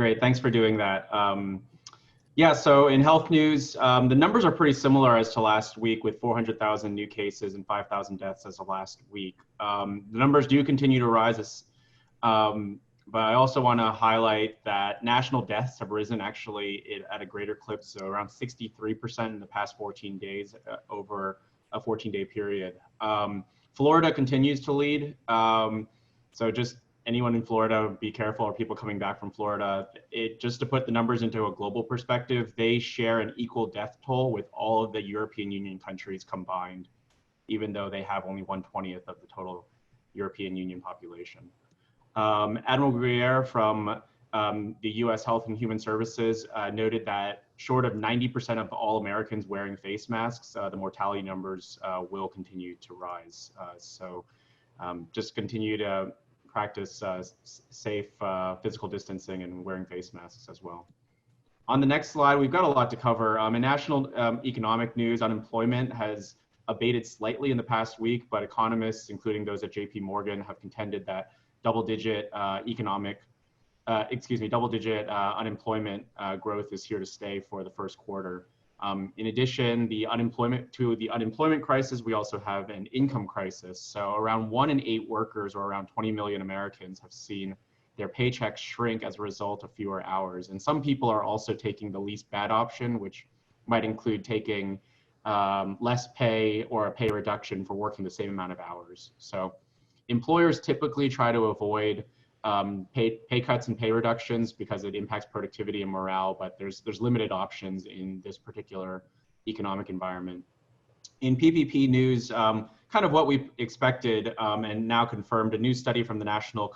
great. Thanks for doing that. Yeah, so in health news, the numbers are pretty similar as to last week with 400,000 new cases and 5,000 deaths as of last week. The numbers do continue to rise, but I also want to highlight that national deaths have risen actually at a greater clip, so around 63% in the past 14 days over a 14-day period. Florida continues to lead, so just anyone in Florida, be careful, or people coming back from Florida. Just to put the numbers into a global perspective, they share an equal death toll with all of the European Union countries combined, even though they have only 1/20th of the total European Union population. Admiral Guerre from the US Health and Human Services noted that short of 90% of all Americans wearing face masks, the mortality numbers will continue to rise. So just continue to practice safe physical distancing and wearing face masks as well. On the next slide, we've got a lot to cover. In national economic news, unemployment has abated slightly in the past week, but economists, including those at JP Morgan, have contended that double-digit unemployment growth is here to stay for the first quarter. In addition, the unemployment crisis, we also have an income crisis. So around 1 in 8 workers, or around 20 million Americans, have seen their paychecks shrink as a result of fewer hours. And some people are also taking the least bad option, which might include taking less pay or a pay reduction for working the same amount of hours. So employers typically try to avoid pay cuts and pay reductions because it impacts productivity and morale, but there's limited options in this particular economic environment. In PPP news, kind of what we expected and now confirmed, a new study from the National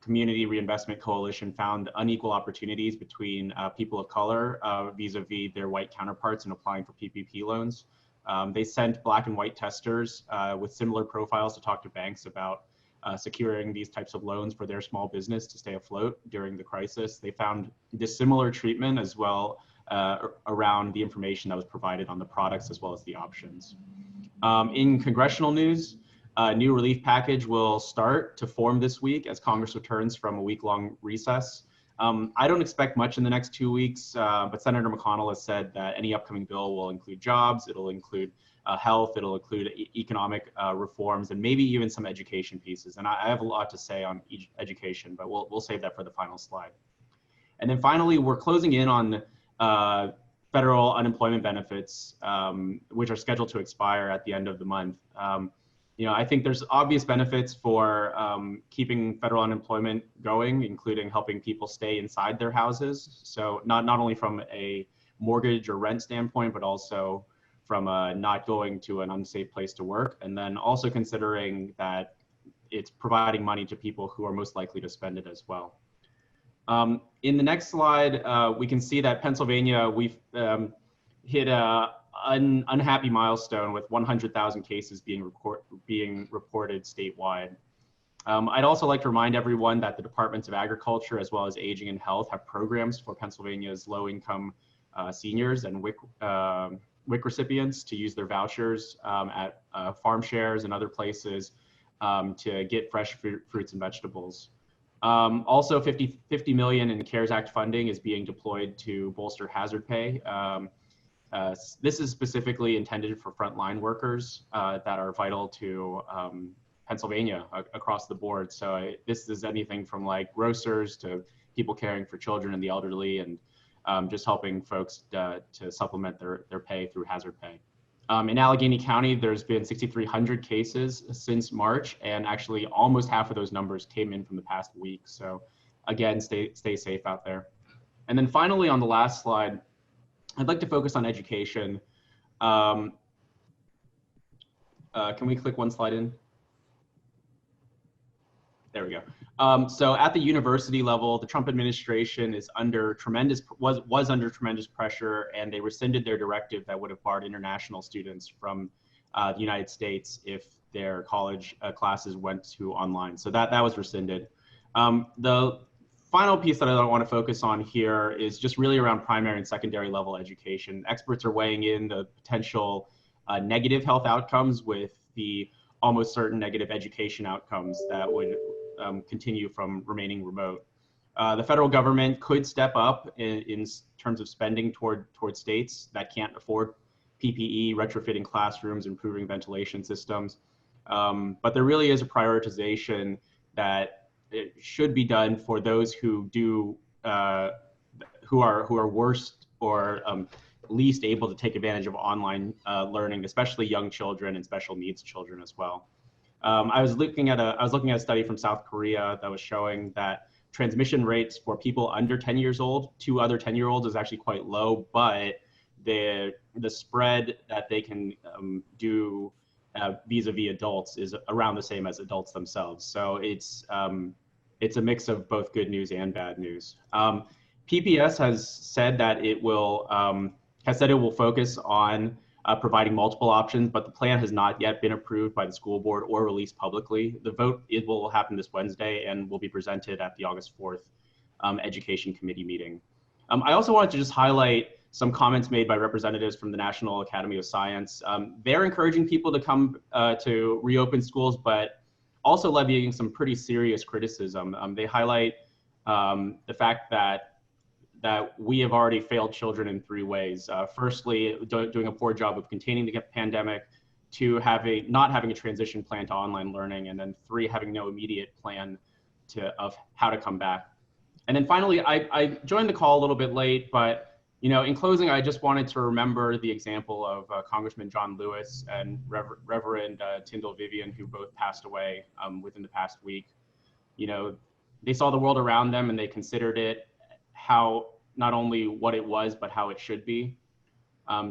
Community Reinvestment Coalition found unequal opportunities between people of color vis-a-vis their white counterparts in applying for PPP loans. They sent black and white testers with similar profiles to talk to banks about securing these types of loans for their small business to stay afloat during the crisis. They found dissimilar treatment as well around the information that was provided on the products as well as the options. In congressional news, a new relief package will start to form this week as Congress returns from a week-long recess. I don't expect much in the next 2 weeks, but Senator McConnell has said that any upcoming bill will include jobs, it'll include health, it'll include economic reforms, and maybe even some education pieces. And I have a lot to say on education, but we'll save that for the final slide. And then finally, we're closing in on federal unemployment benefits, which are scheduled to expire at the end of the month. I think there's obvious benefits for keeping federal unemployment going, including helping people stay inside their houses. So not only from a mortgage or rent standpoint, but also from not going to an unsafe place to work. And then also considering that it's providing money to people who are most likely to spend it as well. In the next slide, we can see that Pennsylvania, we've hit an unhappy milestone with 100,000 cases being reported statewide. I'd also like to remind everyone that the Departments of Agriculture as well as Aging and Health have programs for Pennsylvania's low-income seniors and WIC recipients to use their vouchers at farm shares and other places to get fresh fruits and vegetables. Also, 50 million in CARES Act funding is being deployed to bolster hazard pay. This is specifically intended for frontline workers that are vital to Pennsylvania across the board. So this is anything from like grocers to people caring for children and the elderly, and just helping folks to supplement their pay through hazard pay. In Allegheny County, there's been 6,300 cases since March, and actually almost half of those numbers came in from the past week. So again, stay safe out there. And then finally, on the last slide, I'd like to focus on education. Can we click one slide in? There we go. So at the university level, the Trump administration is under was under tremendous pressure, and they rescinded their directive that would have barred international students from the United States if their college classes went to online. So that was rescinded. The final piece that I want to focus on here is just really around primary and secondary level education. Experts are weighing in the potential negative health outcomes with the almost certain negative education outcomes that would continue from remaining remote. The federal government could step up in terms of spending toward states that can't afford PPE, retrofitting classrooms, improving ventilation systems. But there really is a prioritization that it should be done for those who do who are worst or least able to take advantage of online learning, especially young children and special needs children as well. I was looking at a study from South Korea that was showing that transmission rates for people under 10 years old to other 10-year-olds is actually quite low, but the spread that they can do vis-a-vis adults is around the same as adults themselves. So it's a mix of both good news and bad news. PPS has said that it will focus on providing multiple options, but the plan has not yet been approved by the school board or released publicly. The vote will happen this Wednesday and will be presented at the August 4th Education Committee meeting. I also wanted to just highlight some comments made by representatives from the National Academy of Science. They're encouraging people to come to reopen schools, but also levying some pretty serious criticism. They highlight the fact that we have already failed children in three ways. Firstly, doing a poor job of containing the pandemic, two, not having a transition plan to online learning, and then three, having no immediate plan of how to come back. And then finally, I joined the call a little bit late, but in closing, I just wanted to remember the example of Congressman John Lewis and Reverend Tyndall Vivian, who both passed away within the past week. They saw the world around them and they considered it not only what it was, but how it should be.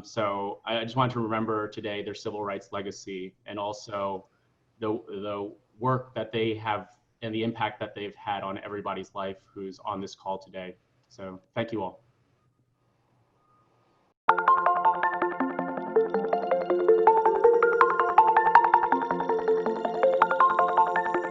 So I just wanted to remember today their civil rights legacy and also the work that they have and the impact that they've had on everybody's life who's on this call today. So thank you all.